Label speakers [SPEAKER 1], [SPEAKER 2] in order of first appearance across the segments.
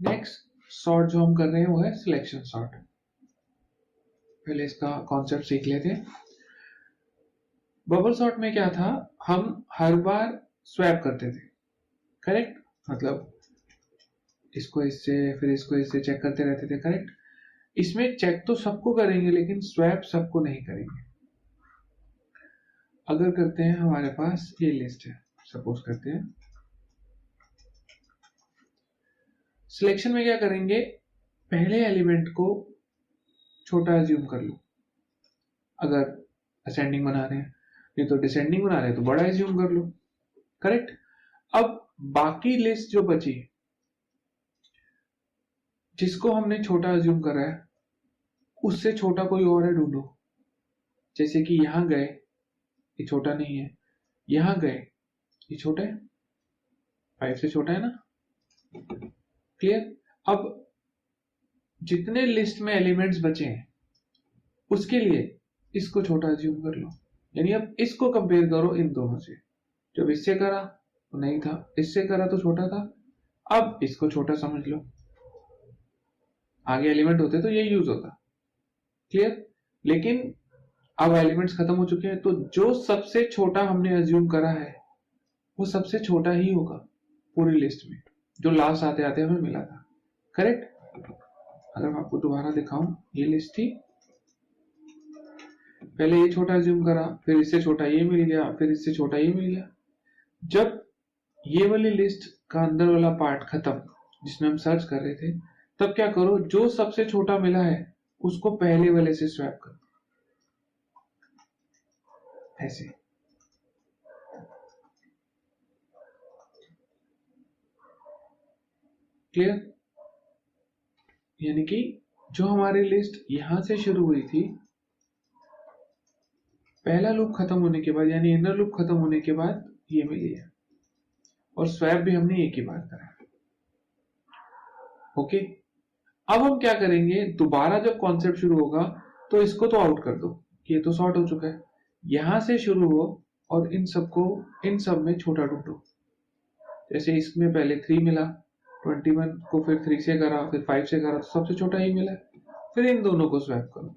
[SPEAKER 1] Next sort जो हम कर रहे हैं वो है सिलेक्शन सॉर्ट। पहले इसका कॉन्सेप्ट सीख लेते हैं। बबल सॉर्ट में क्या था, हम हर बार स्वैप करते थे, करेक्ट, मतलब इसको इससे फिर इसको इससे चेक करते रहते थे, करेक्ट। इसमें चेक तो सबको करेंगे लेकिन स्वैप सबको नहीं करेंगे। अगर करते हैं, हमारे पास ये लिस्ट है, सपोज करते हैं, सिलेक्शन में क्या करेंगे, पहले एलिमेंट को छोटा अज्यूम कर लो, अगर असेंडिंग बना रहे हैं, ये तो डिसेंडिंग बना रहे हैं तो बड़ा अज्यूम कर लो, करेक्ट। अब बाकी लिस्ट जो बची, जिसको हमने छोटा अज्यूम करा है, उससे छोटा कोई और है ढूंढो। जैसे कि यहां गए, ये छोटा नहीं है, यहां गए, ये छोटा है, 5 से छोटा है ना, क्लियर। अब जितने लिस्ट में एलिमेंट्स बचे हैं उसके लिए इसको छोटा अज्यूम कर लो, यानी अब इसको कंपेयर करो इन दोनों से। जब इससे करा तो नहीं था, इससे करा तो छोटा था, अब इसको छोटा समझ लो। आगे एलिमेंट होते तो यही यूज होता, क्लियर। लेकिन अब एलिमेंट्स खत्म हो चुके हैं, तो जो सबसे छोटा हमने अज्यूम करा है वो सबसे छोटा ही होगा पूरी लिस्ट में, जो लास्ट आते आते हमें मिला था, करेक्ट। अगर मैं आपको दोबारा दिखाऊं, ये लिस्ट थी, पहले ये छोटा अज्यूम करा, फिर इससे छोटा ये मिल गया, फिर इससे छोटा ये मिल गया। जब ये वाली लिस्ट का अंदर वाला पार्ट खत्म, जिसमें हम सर्च कर रहे थे, तब क्या करो, जो सबसे छोटा मिला है उसको पहले वाले से स्वैप करो, ऐसे। क्लियर। यानी कि जो हमारी लिस्ट यहां से शुरू हुई थी, पहला लूप खत्म होने के बाद, यानी इनर लूप खत्म होने के बाद ये मिली है, और स्वैप भी हमने एक ही बार करा, ओके। अब हम क्या करेंगे, दोबारा जब कॉन्सेप्ट शुरू होगा तो इसको तो आउट कर दो, ये तो सॉर्ट हो चुका है, यहां से शुरू हो और इन सब में छोटा ढूंढो। जैसे इसमें पहले 3 मिला, 21 को फिर 3 से करा, फिर 5 से करा, तो सबसे छोटा ही मिला, फिर इन दोनों को स्वैप करो।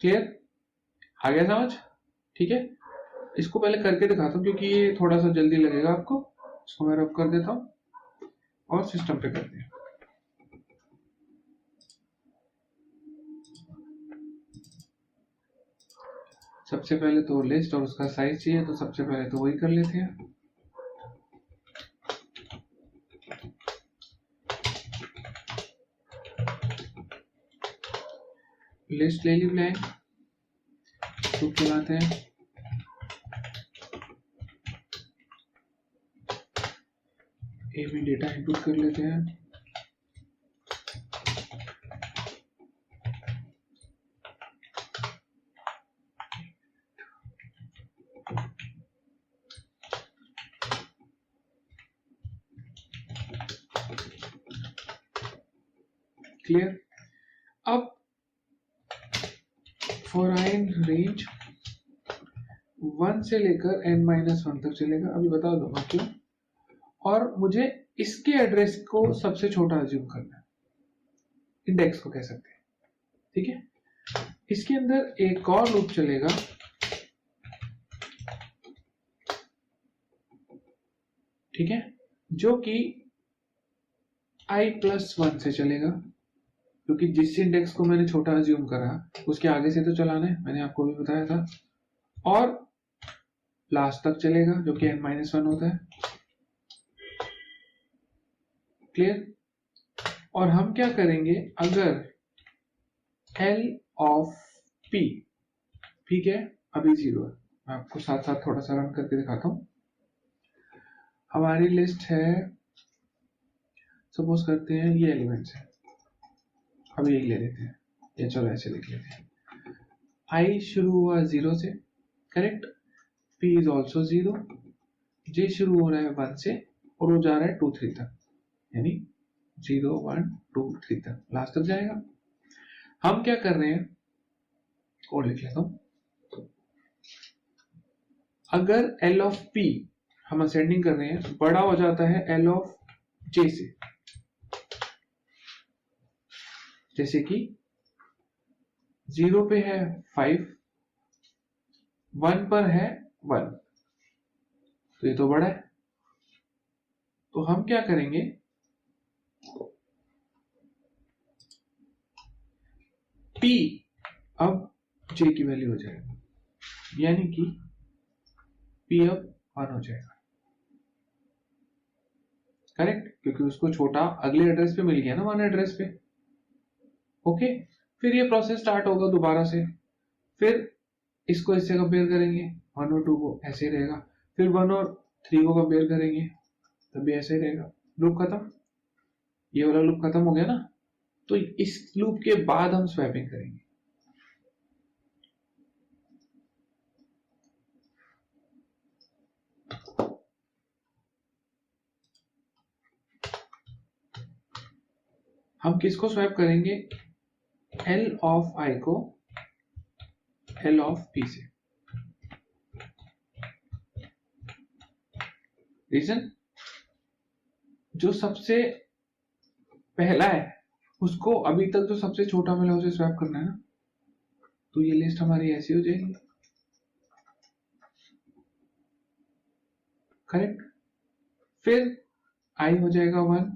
[SPEAKER 1] क्लियर, आ गया समझ, ठीक है। इसको पहले करके दिखाता हूं क्योंकि ये थोड़ा सा जल्दी लगेगा आपको। इसको मैं रब कर देता हूं और सिस्टम पे करते हैं। सबसे पहले तो लिस्ट और उसका साइज चाहिए, तो सबसे पहले तो वही कर लेते हैं। लिस्ट ले ली ब्लैंक, लूप चलाते हैं, ए में डेटा इनपुट कर लेते हैं, क्लियर। अब फॉर आई इन रेंज 1 से लेकर n-1 तक चलेगा, अभी बता दूंगा क्यों। और मुझे इसके एड्रेस को सबसे छोटा अज्यूम करना है, इंडेक्स को कह सकते हैं, ठीक है। इसके अंदर एक और लूप चलेगा, ठीक है, जो कि i+1 से चलेगा, क्योंकि जिस इंडेक्स को मैंने छोटा अज्यूम करा उसके आगे से तो चलाना है, मैंने आपको भी बताया था। और लास्ट तक चलेगा जो कि n-1 होता है, क्लियर। और हम क्या करेंगे, अगर L ऑफ P, ठीक है, अभी 0 है, मैं आपको साथ साथ थोड़ा सा रन करके दिखाता हूं। हमारी लिस्ट है, सपोज करते हैं ये एलिमेंट्स है, अभी यही ले लेते हैं, या चलो ऐसे लिख लेते हैं। I शुरू हुआ 0 से, correct, P is also 0, J शुरू हो रहा है 1 से और वो जा रहा है 2 3 तक, यानी 0 1 2 3 तक, लास्ट तक जाएगा। हम क्या कर रहे हैं, और लिख लेता हूं, अगर एल ऑफ पी हम असेंडिंग कर रहे हैं बड़ा हो जाता है एल ऑफ जे से, जैसे कि 0 पे है 5, 1 पर है 1, तो ये तो बड़ा है। तो हम क्या करेंगे, P अब J की वैल्यू हो जाएगा, यानी कि P अब 1 हो जाएगा, करेक्ट, क्योंकि उसको छोटा अगले एड्रेस पे मिल गया ना 1 एड्रेस पे। ओके, फिर ये प्रोसेस स्टार्ट होगा दोबारा से, फिर इसको इससे कंपेयर करेंगे 1 और 2 को, ऐसे रहेगा, फिर 1 और 3 को कंपेयर करेंगे तब भी ऐसे रहेगा, लूप खत्म। ये वाला लूप खत्म हो गया ना, तो इस लूप के बाद हम स्वैपिंग करेंगे। हम किसको स्वैप करेंगे, एल ऑफ आई को एल ऑफ पी से। रीजन, जो सबसे पहला है उसको अभी तक जो सबसे छोटा मिला उसे स्वैप करना है ना, तो ये लिस्ट हमारी ऐसी हो जाएगी, करेक्ट। फिर आई हो जाएगा 1,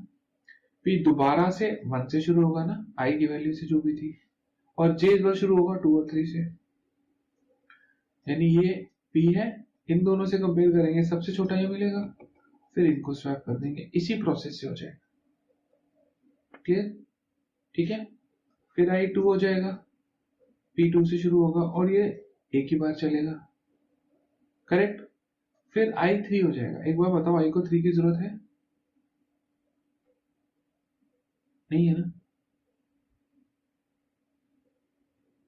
[SPEAKER 1] पी दोबारा से 1 से शुरू होगा ना, आई की वैल्यू से जो भी थी, और जे इस बार शुरू होगा 2 और 3 से, यानी ये पी है, इन दोनों से कंपेयर करेंगे सबसे छोटा ये मिलेगा, फिर इनको स्वैप कर देंगे, इसी प्रोसेस से हो जाएगा, क्लियर, ठीक है। फिर आई 2 हो जाएगा, पी 2 से शुरू होगा और ये एक ही बार चलेगा, करेक्ट। फिर आई 3 हो जाएगा, एक बार बताओ आई को 3 की जरूरत है, नहीं है ना,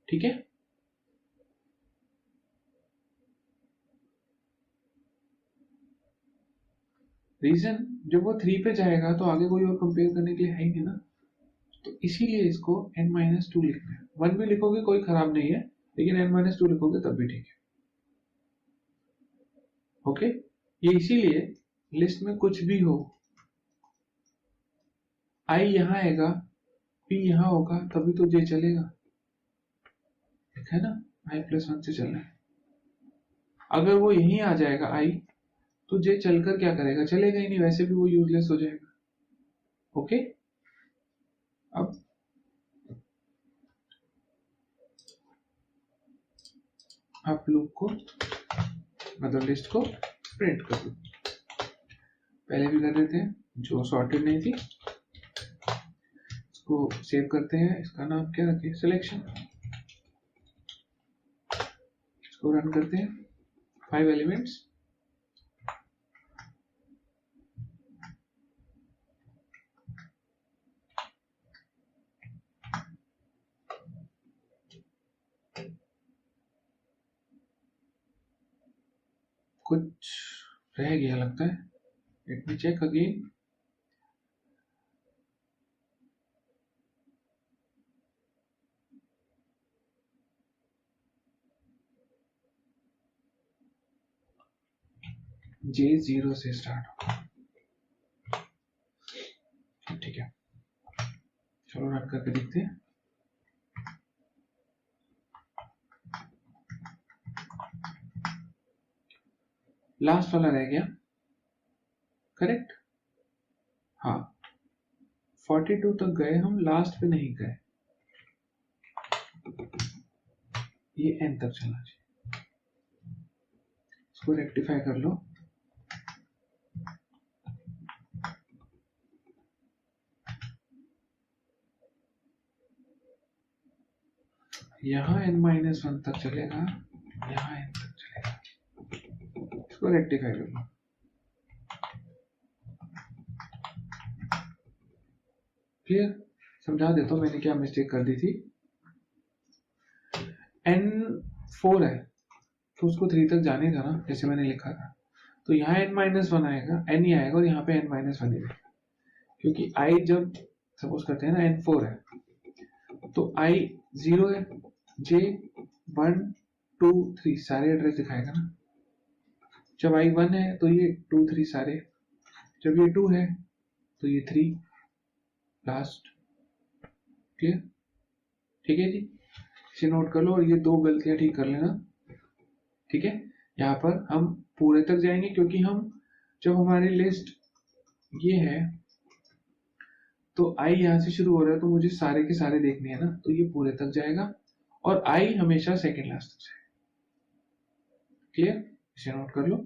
[SPEAKER 1] ठीक है। रीजन, जब वो 3 पे जाएगा तो आगे कोई और कंपेयर करने के लिए है ही नहीं ना, तो इसीलिए इसको n-2 लिखना है। 1 भी लिखोगे कोई खराब नहीं है, लेकिन n-2 लिखोगे तब भी ठीक है, ओके। ये इसीलिए लिस्ट में कुछ भी हो, आई यहां आएगा, पी यहां होगा, तभी तो जे चलेगा, ठीक है ना, i+1 से चलना है। अगर वो यहीं आ जाएगा आई, तो जे चलकर क्या करेगा, चलेगा ही नहीं, वैसे भी वो यूजलेस हो जाएगा, ओके। अब आप लूप को मतलब लिस्ट को प्रिंट कर दो, पहले भी कर देते हैं, जो सॉर्टेड नहीं थी इसको सेव करते हैं, इसका नाम क्या रखें, सिलेक्शन, इसको रन करते हैं, 5 एलिमेंट्स, कुछ रह गया लगता है, लेट मी चेक अगेन। जे 0 से स्टार्ट होगा, ठीक है, चलो रन करके देखते हैं। लास्ट वाला रह गया, करेक्ट, हाँ 42 तक गए हम, लास्ट पे नहीं गए, ये n तक चलना चाहिए, इसको रेक्टिफाई कर लो, यहाँ n-1 तक चलेगा, यहाँ n तक चलेगा, इसको रेक्टिफाई कर लो, क्लियर। समझा देता हूँ मैंने क्या मिस्टेक कर दी थी, n4 है तो उसको 3 तक जाने था ना, जैसे मैंने लिखा था, तो यहाँ n-1 आएगा, n ही आएगा और यहाँ पे n-1 ही रहेगा, क्योंकि i जब सपोज करते हैं ना n4 है तो i 0 है, j 1 2 3 सारे एड्रेस दिखाएगा ना, जब आई 1 है तो ये 2 3 सारे, जब ये 2 है तो ये 3 लास्ट। क्लियर? ठीक है जी, इसे नोट कर लो और ये 2 गलतियां ठीक कर लेना। ठीक है, यहाँ पर हम पूरे तक जाएंगे क्योंकि हम जब हमारी लिस्ट ये है तो आई यहाँ से शुरू हो रहा है तो मुझे सारे के सारे देखने हैं ना, तो ये पूरे तक जाएगा और आई हमेशा सेकंड लास्ट तक जाएगा। क्लियर? इसे नोट कर लो।